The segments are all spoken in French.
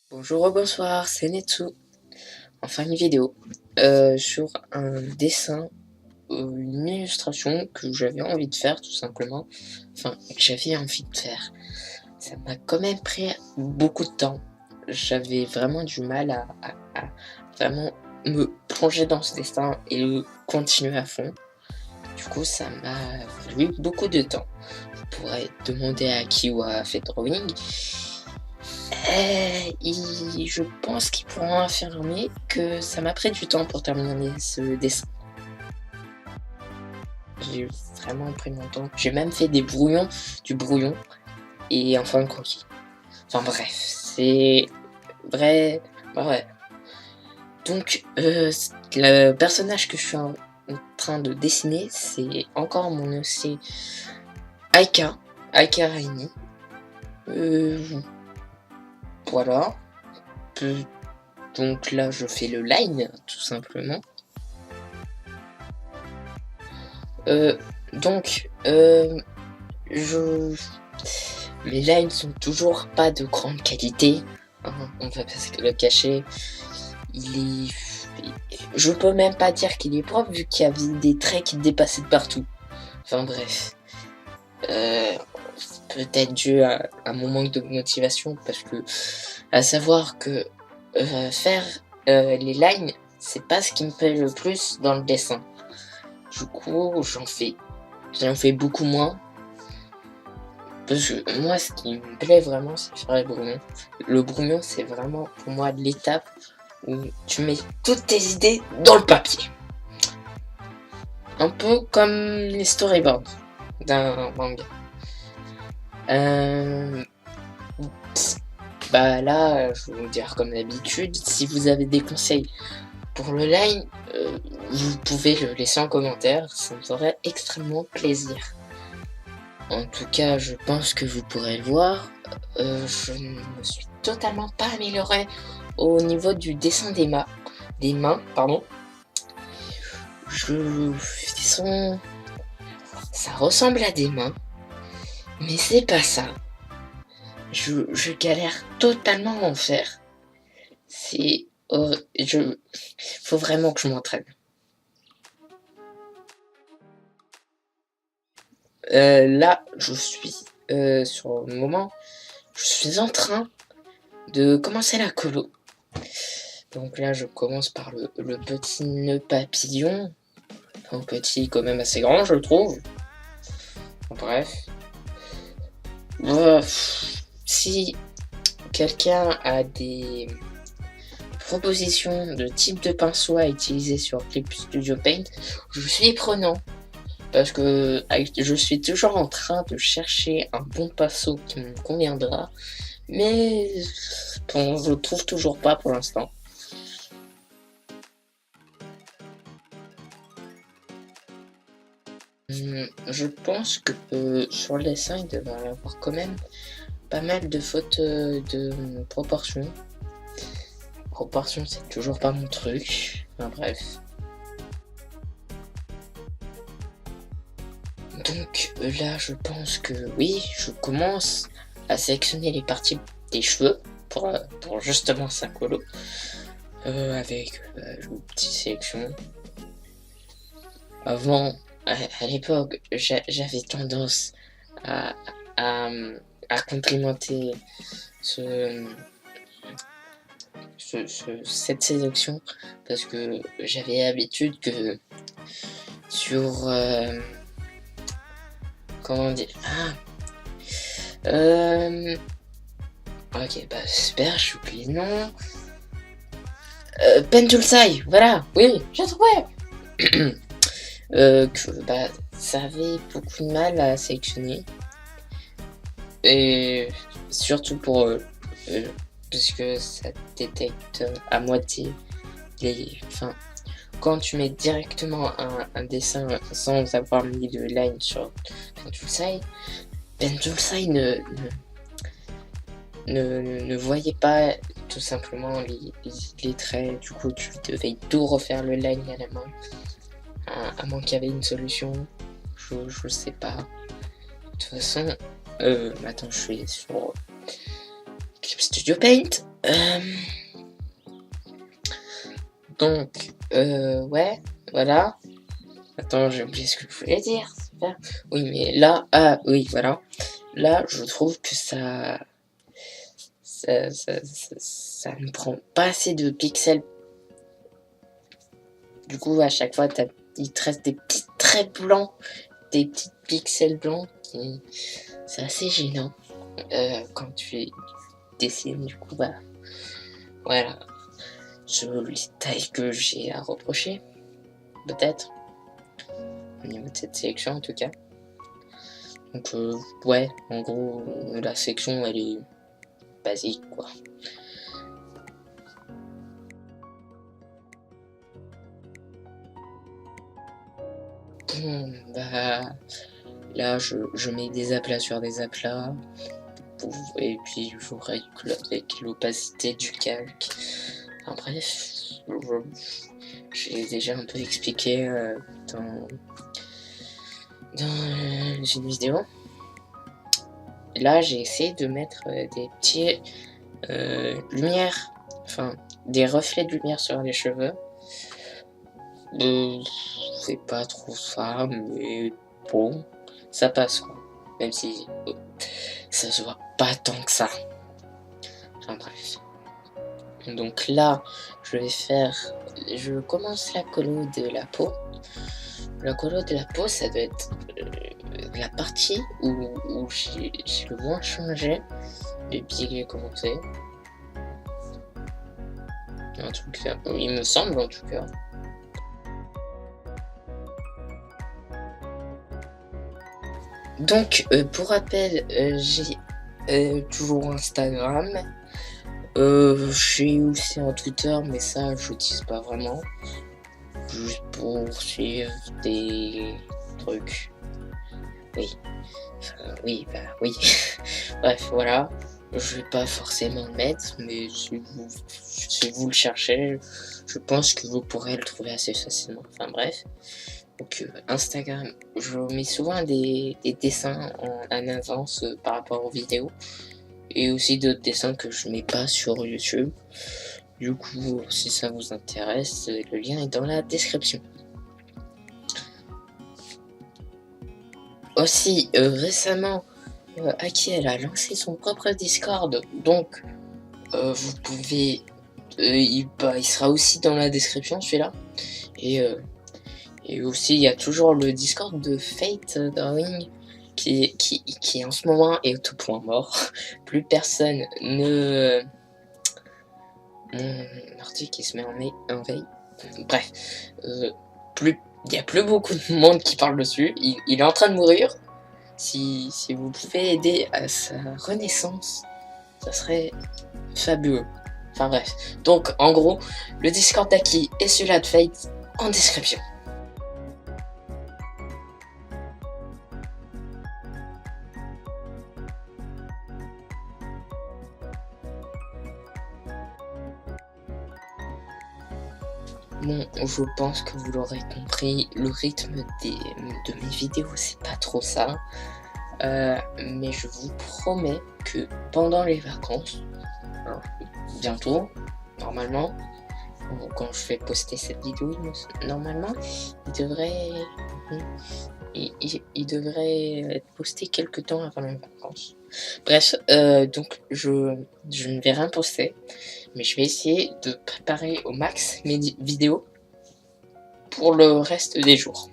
Bonjour, bonsoir, c'est Netsu. Enfin une vidéo sur un dessin, une illustration que j'avais envie de faire tout simplement. Enfin, que j'avais envie de faire. Ça m'a quand même pris beaucoup de temps. J'avais vraiment du mal à vraiment me plonger dans ce dessin et le continuer à fond. Du coup, ça m'a fallu beaucoup de temps. Vous pourrez demander à qui a fait drawing. Je pense qu'ils pourront affirmer que ça m'a pris du temps pour terminer ce dessin. J'ai vraiment pris mon temps. J'ai même fait du brouillon, et enfin le croquis. Enfin bref, c'est vrai. Bah ouais. Donc, le personnage que je suis en train de dessiner, c'est encore mon OC Aika Raini. Voilà. Donc là, je fais le line, tout simplement. Mes lines sont toujours pas de grande qualité, hein, on va pas se le cacher. Je peux même pas dire qu'il est propre vu qu'il y avait des traits qui dépassaient de partout. Enfin bref. Peut-être dû à mon manque de motivation, parce que à savoir que faire les lines, c'est pas ce qui me plaît le plus dans le dessin. Du coup, j'en fais beaucoup moins. Parce que moi, ce qui me plaît vraiment, c'est faire le brouillon. Le brouillon, c'est vraiment pour moi l'étape où tu mets toutes tes idées dans le papier. Un peu comme les storyboards d'un manga. Bah là, je vais vous dire comme d'habitude, si vous avez des conseils pour le line, vous pouvez le laisser en commentaire, ça me ferait extrêmement plaisir. En tout cas, je pense que vous pourrez le voir, je ne me suis totalement pas amélioré au niveau du dessin des mains, pardon. Ça ressemble à des mains, mais c'est pas ça. Je galère totalement à en faire. Faut vraiment que je m'entraîne. Là, je suis sur le moment, je suis en train de commencer la colo. Donc là, je commence par le petit nœud papillon. Un petit quand même assez grand, je trouve. Bref. Si quelqu'un a des propositions de type de pinceau à utiliser sur Clip Studio Paint, je suis prenant. Parce que je suis toujours en train de chercher un bon pinceau qui me conviendra. Mais bon, je le trouve toujours pas pour l'instant. Je pense que sur le dessin, il devrait y avoir quand même pas mal de fautes de proportion. Proportion, c'est toujours pas mon truc. Enfin, bref. Donc là, je pense que oui, je commence à sélectionner les parties des cheveux pour justement sa colo. Avec une petite sélection. Avant, à l'époque, j'avais tendance à complimenter cette sélection, parce que j'avais l'habitude que sur comment dire, ok, bah super, j'ai oublié le nom. Pentulsai, voilà, oui, j'ai trouvé. Que bah ça avait beaucoup de mal à sélectionner, et surtout pour parce que ça détecte à moitié quand tu mets directement un dessin sans avoir mis de line sur Pentulsai ne voyait pas tout simplement les traits. Du coup, tu devais tout refaire le line à la main, à moins qu'il y avait une solution. Je sais pas. De toute façon, attends, je suis sur Clip Studio Paint. Donc, ouais, voilà. Attends, j'ai oublié ce que je voulais dire. Super. Oui, mais là, ah oui, voilà. Là, je trouve que ça ne prend pas assez de pixels. Du coup, à chaque fois, il te reste des petits traits blancs, des petits pixels blancs. C'est assez gênant quand tu dessines. Du coup, bah, voilà. C'est les tailles que j'ai à reprocher, peut-être. Au niveau de cette sélection, en tout cas. Donc, ouais, en gros, la section, elle est basique, quoi. Bon, bah, là, je mets des aplats sur des aplats. Et puis, je règle avec l'opacité du calque. Enfin, bref, j'ai déjà un peu expliqué dans une vidéo. Là, j'ai essayé de mettre des petits lumières, enfin des reflets de lumière sur les cheveux. C'est pas trop ça, mais bon, ça passe quoi. Même si ça se voit pas tant que ça. Enfin bref. Donc là, je commence la colo de la peau. La colo de la peau, ça doit être la partie où j'ai le moins changé depuis que j'ai commencé. En tout cas, il me semble en tout cas. Donc, pour rappel, j'ai toujours Instagram. J'ai aussi un Twitter, mais ça, je l'utilise pas vraiment. Juste pour suivre des trucs. Oui. Oui, bah oui. Bref, voilà. Je vais pas forcément le mettre, mais si vous le cherchez, je pense que vous pourrez le trouver assez facilement. Enfin bref. Donc Instagram, je mets souvent des dessins en avance par rapport aux vidéos. Et aussi d'autres dessins que je mets pas sur YouTube. Du coup, si ça vous intéresse, le lien est dans la description. Aussi, récemment, Aki a lancé son propre Discord, donc vous pouvez... il sera aussi dans la description, celui-là. Et aussi, il y a toujours le Discord de Fate Drawing qui en ce moment est au point mort. Plus personne ne... Mon ordi qui se met en veille. Bref, il n'y a plus beaucoup de monde qui parle dessus. Il est en train de mourir. Si vous pouvez aider à sa renaissance, ça serait fabuleux. Enfin bref. Donc en gros, le Discord d'Aki et celui-là de Fate en description. Bon, je pense que vous l'aurez compris, le rythme de mes vidéos, c'est pas trop ça. Mais je vous promets que pendant les vacances, alors, bientôt, normalement, quand je vais poster cette vidéo, normalement, il devrait être posté quelques temps avant les vacances. Bref, donc je ne vais rien poster, mais je vais essayer de préparer au max mes vidéos pour le reste des jours.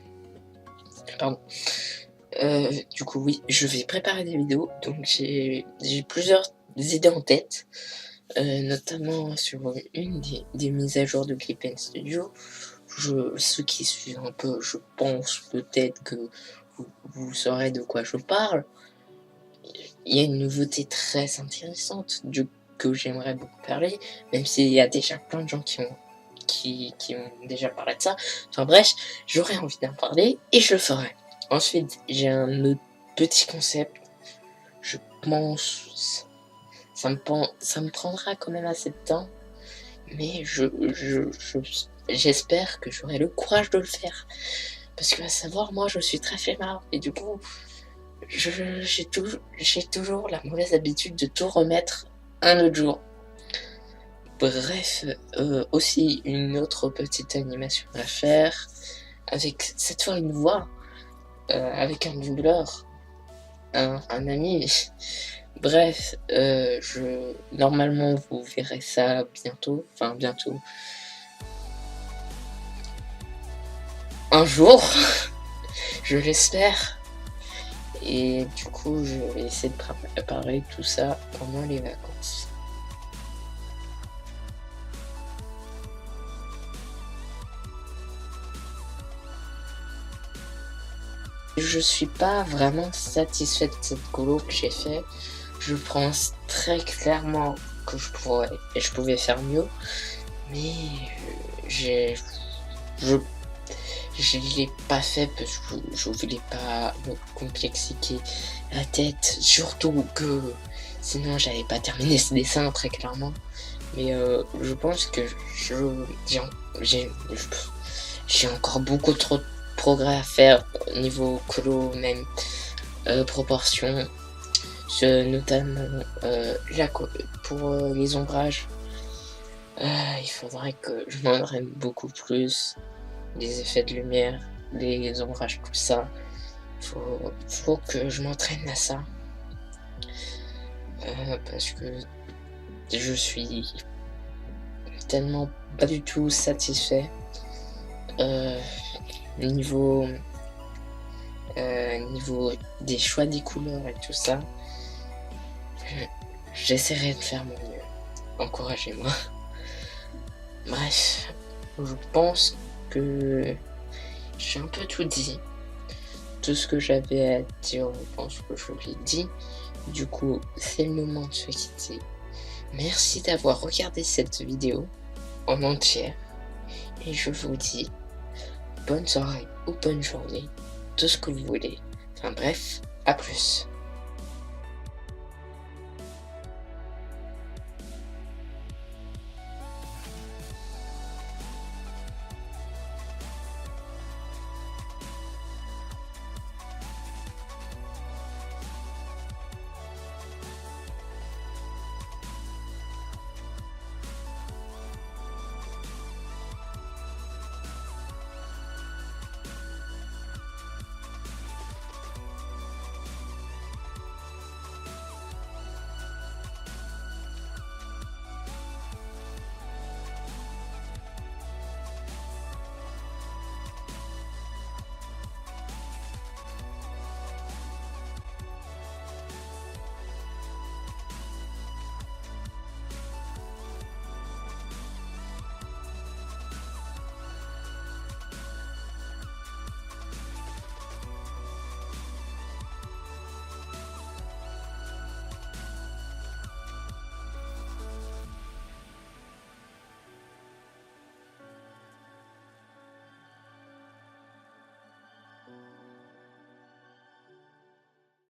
Pardon. Du coup, oui, je vais préparer des vidéos, donc j'ai plusieurs idées en tête, notamment sur une des mises à jour de Clip and Studio. Ceux qui suivent un peu, je pense peut-être que vous saurez de quoi je parle. Il y a une nouveauté très intéressante que j'aimerais beaucoup parler, même s'il y a déjà plein de gens qui ont déjà parlé de ça. Enfin bref, j'aurais envie d'en parler et je le ferai. Ensuite, j'ai un autre petit concept. Je pense... Ça me prendra quand même assez de temps. Mais j'espère que j'aurai le courage de le faire. Parce que à savoir, moi, je suis très flemmard. Et du coup, j'ai toujours la mauvaise habitude de tout remettre un autre jour. Bref, aussi une autre petite animation à faire, avec cette fois une voix, avec un doubleur, un ami. Bref, normalement vous verrez ça bientôt, enfin bientôt. Un jour, je l'espère. Et du coup, je vais essayer de préparer tout ça pendant les vacances. Je suis pas vraiment satisfait de cette colo que j'ai fait. Je pense très clairement que je pouvais faire mieux, mais je l'ai pas fait parce que je voulais pas me complexifier la tête, surtout que sinon j'avais pas terminé ce dessin très clairement. Mais je pense que j'ai encore beaucoup trop de progrès à faire au niveau colo, même proportion, notamment pour les ombrages. Il faudrait que je m'entraîne beaucoup plus, les effets de lumière, les ombrages, tout ça. Faut que je m'entraîne à ça, parce que je suis tellement pas du tout satisfait niveau des choix des couleurs et tout ça. J'essaierai de faire mon mieux. Encouragez-moi. Bref, je pense que j'ai un peu tout dit. Tout ce que j'avais à dire, je pense que je l'ai dit. Du coup, c'est le moment de se quitter. Merci d'avoir regardé cette vidéo en entière. Et je vous dis bonne soirée ou bonne journée, tout ce que vous voulez. Enfin bref, à plus.